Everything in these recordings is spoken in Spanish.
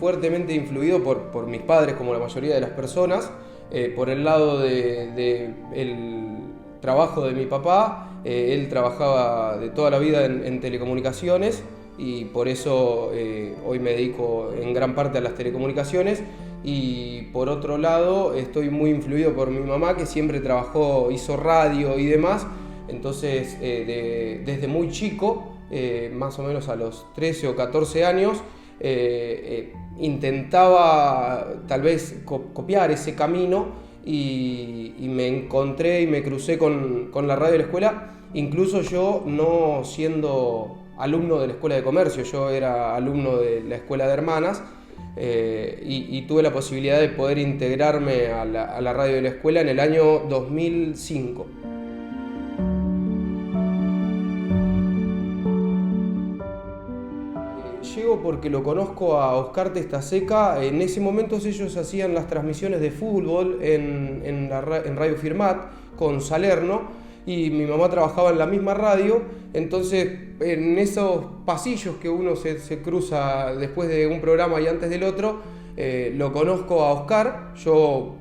fuertemente influido por mis padres, como la mayoría de las personas. Por el lado del trabajo de mi papá, él trabajaba de toda la vida en telecomunicaciones y por eso hoy me dedico en gran parte a las telecomunicaciones. Y por otro lado estoy muy influido por mi mamá, que siempre trabajó, hizo radio y demás. Entonces desde muy chico, más o menos a los 13 o 14 años, intentaba tal vez copiar ese camino y me encontré y me crucé con la radio de la escuela, incluso yo no siendo alumno de la escuela de comercio, yo era alumno de la escuela de hermanas. Y tuve la posibilidad de poder integrarme a la radio de la escuela en el año 2005. Llego porque lo conozco a Oscar Testaseca. En ese momento ellos hacían las transmisiones de fútbol en Radio Firmat con Salerno, y mi mamá trabajaba en la misma radio. Entonces en esos pasillos que uno se cruza después de un programa y antes del otro, lo conozco a Oscar, yo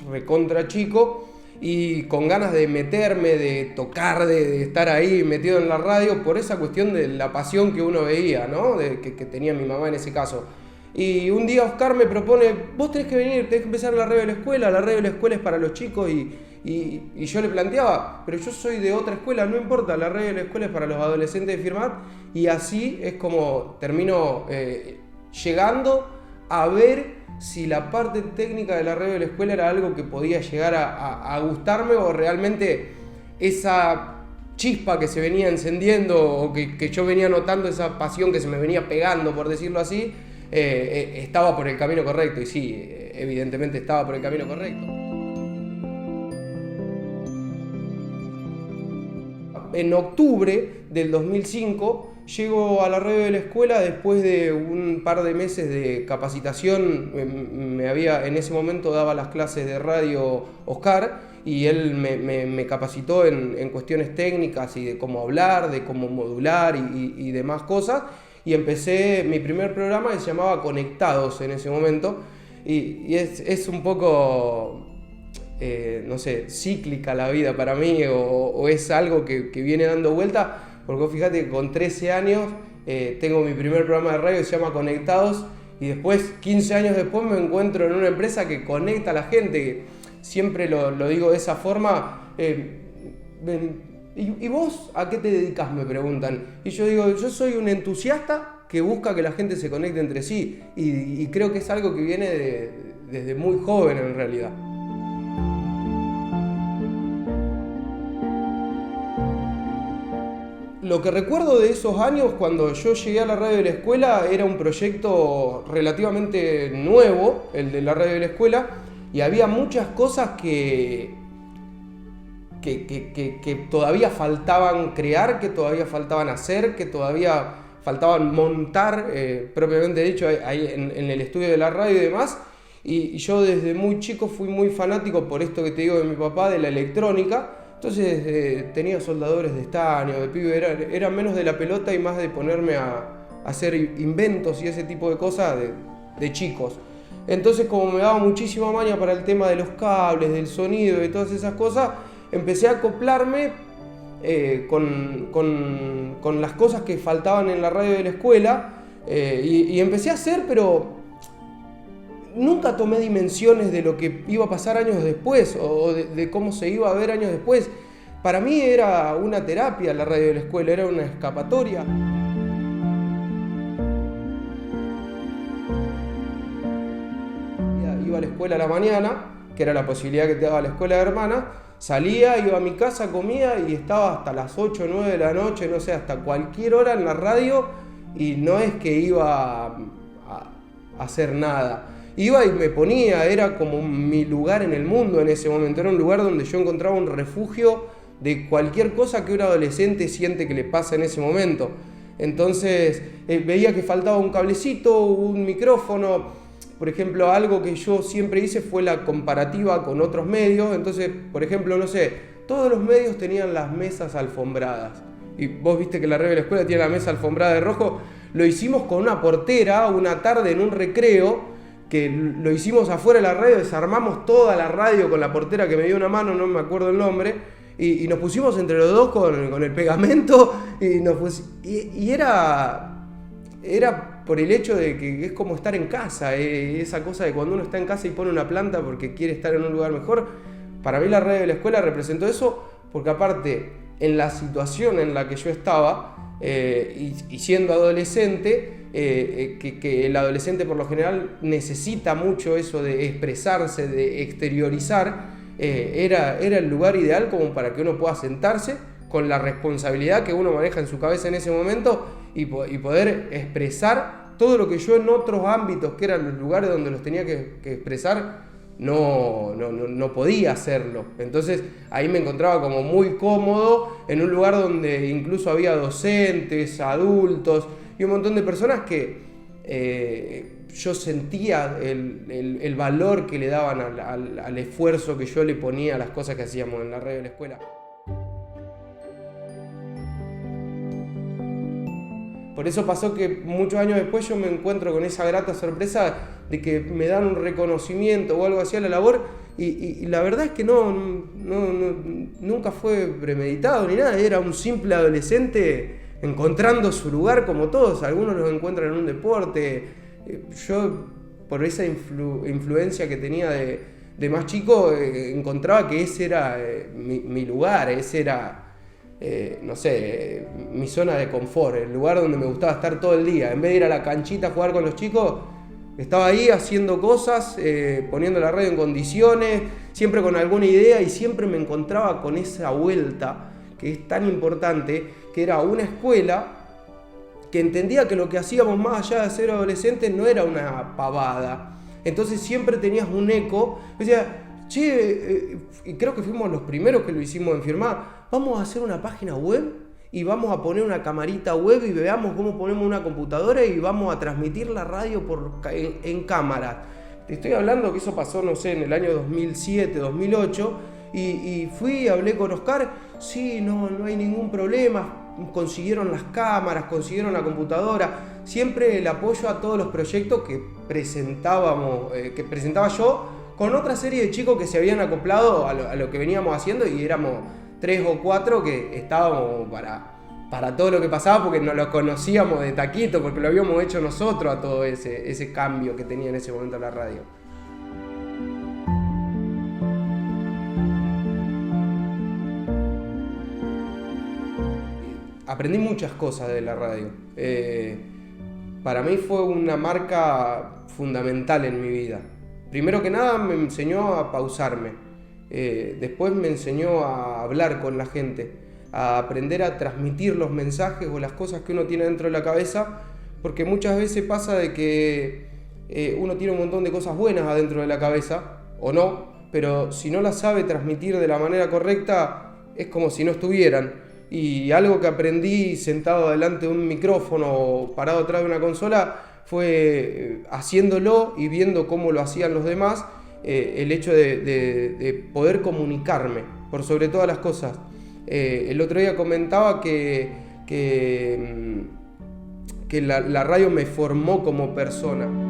recontra chico, y con ganas de meterme, de tocar, de estar ahí metido en la radio, por esa cuestión de la pasión que uno veía, ¿no? Que tenía mi mamá en ese caso. Y un día Oscar me propone: vos tenés que venir, tenés que empezar la radio de la escuela es para los chicos. Y yo le planteaba: pero yo soy de otra escuela, no importa, la radio de la escuela es para los adolescentes de Firmat. Y así es como termino llegando a ver si la parte técnica de la radio de la escuela era algo que podía llegar a gustarme, o realmente esa chispa que se venía encendiendo, o que yo venía notando, esa pasión que se me venía pegando, por decirlo así, estaba por el camino correcto. Y sí, evidentemente estaba por el camino correcto. En octubre del 2005 llego a la radio de la escuela después de un par de meses de capacitación. En ese momento daba las clases de radio Oscar, y él me capacitó en cuestiones técnicas y de cómo hablar, de cómo modular y demás cosas. Y empecé mi primer programa, que se llamaba Conectados en ese momento. Y es un poco, no sé, cíclica la vida para mí, o es algo que viene dando vuelta. Porque vos fíjate que con 13 años tengo mi primer programa de radio que se llama Conectados, y después, 15 años después, me encuentro en una empresa que conecta a la gente. Siempre lo digo de esa forma. ¿Y vos a qué te dedicas?, me preguntan. Y yo digo: yo soy un entusiasta que busca que la gente se conecte entre sí. Y creo que es algo que viene desde muy joven, en realidad. Lo que recuerdo de esos años, cuando yo llegué a la radio de la escuela, era un proyecto relativamente nuevo, el de la radio de la escuela, y había muchas cosas que todavía faltaban crear, que todavía faltaban hacer, que todavía faltaban montar, propiamente dicho, ahí en el estudio de la radio y demás. Y yo desde muy chico fui muy fanático, por esto que te digo de mi papá, de la electrónica. Entonces tenía soldadores de estaño, de pibe, era menos de la pelota y más de ponerme a hacer inventos y ese tipo de cosas de chicos. Entonces, como me daba muchísima maña para el tema de los cables, del sonido y todas esas cosas, empecé a acoplarme con las cosas que faltaban en la radio de la escuela, y empecé a hacer, pero nunca tomé dimensiones de lo que iba a pasar años después, o de cómo se iba a ver años después. Para mí era una terapia la radio de la escuela, era una escapatoria. Iba a la escuela a la mañana, que era la posibilidad que te daba la escuela de hermanas. Salía, iba a mi casa, comía y estaba hasta las 8 o 9 de la noche, no sé, hasta cualquier hora en la radio, y no es que iba a hacer nada. Iba y me ponía, era como mi lugar en el mundo en ese momento, era un lugar donde yo encontraba un refugio de cualquier cosa que un adolescente siente que le pasa en ese momento. Entonces veía que faltaba un cablecito, un micrófono. Por ejemplo, algo que yo siempre hice fue la comparativa con otros medios. Entonces, por ejemplo, no sé, todos los medios tenían las mesas alfombradas. Y vos viste que la radio de la escuela tiene la mesa alfombrada de rojo. lo hicimos con una portera una tarde en un recreo, que lo hicimos afuera de la radio, desarmamos toda la radio con la portera que me dio una mano, no me acuerdo el nombre, y nos pusimos entre los dos con el pegamento, y era por el hecho de que es como estar en casa, esa cosa de cuando uno está en casa y pone una planta porque quiere estar en un lugar mejor. Para mí la radio de la escuela representó eso, porque aparte, en la situación en la que yo estaba, y siendo adolescente, que el adolescente por lo general necesita mucho eso de expresarse, de exteriorizar, era el lugar ideal como para que uno pueda sentarse con la responsabilidad que uno maneja en su cabeza en ese momento y poder expresar todo lo que yo en otros ámbitos, que eran los lugares donde los tenía que expresar, no podía hacerlo. Entonces ahí me encontraba como muy cómodo en un lugar donde incluso había docentes, adultos y un montón de personas que yo sentía el valor que le daban al esfuerzo que yo le ponía a las cosas que hacíamos en la radio de la escuela. Por eso pasó que muchos años después yo me encuentro con esa grata sorpresa de que me dan un reconocimiento o algo así a la labor, y la verdad es que nunca fue premeditado ni nada, era un simple adolescente encontrando su lugar como todos. Algunos los encuentran en un deporte. Yo, por esa influencia que tenía de más chico, encontraba que ese era mi lugar, ese era... no sé, mi zona de confort, el lugar donde me gustaba estar todo el día. En vez de ir a la canchita a jugar con los chicos, estaba ahí haciendo cosas, poniendo la radio en condiciones, siempre con alguna idea, y siempre me encontraba con esa vuelta que es tan importante, que era una escuela que entendía que lo que hacíamos más allá de ser adolescentes no era una pavada. Entonces siempre tenías un eco. Decía, che, y creo que fuimos los primeros que lo hicimos en Firmat, vamos a hacer una página web y vamos a poner una camarita web y veamos cómo ponemos una computadora y vamos a transmitir la radio en cámara. Te estoy hablando que eso pasó, no sé, en el año 2007, 2008, y fui, hablé con Oscar, sí, no hay ningún problema, consiguieron las cámaras, consiguieron la computadora, siempre el apoyo a todos los proyectos que presentaba yo, con otra serie de chicos que se habían acoplado a lo que veníamos haciendo, y éramos 3 o 4 que estábamos para todo lo que pasaba, porque nos lo conocíamos de taquito, porque lo habíamos hecho nosotros a todo ese cambio que tenía en ese momento la radio. Aprendí muchas cosas de la radio. Para mí fue una marca fundamental en mi vida. Primero que nada me enseñó a pausarme, después me enseñó a hablar con la gente, a aprender a transmitir los mensajes o las cosas que uno tiene dentro de la cabeza, porque muchas veces pasa de que uno tiene un montón de cosas buenas adentro de la cabeza, o no, pero si no las sabe transmitir de la manera correcta, es como si no estuvieran. Y algo que aprendí sentado delante de un micrófono o parado atrás de una consola fue haciéndolo y viendo cómo lo hacían los demás, el hecho de poder comunicarme por sobre todas las cosas. El otro día comentaba que la radio me formó como persona.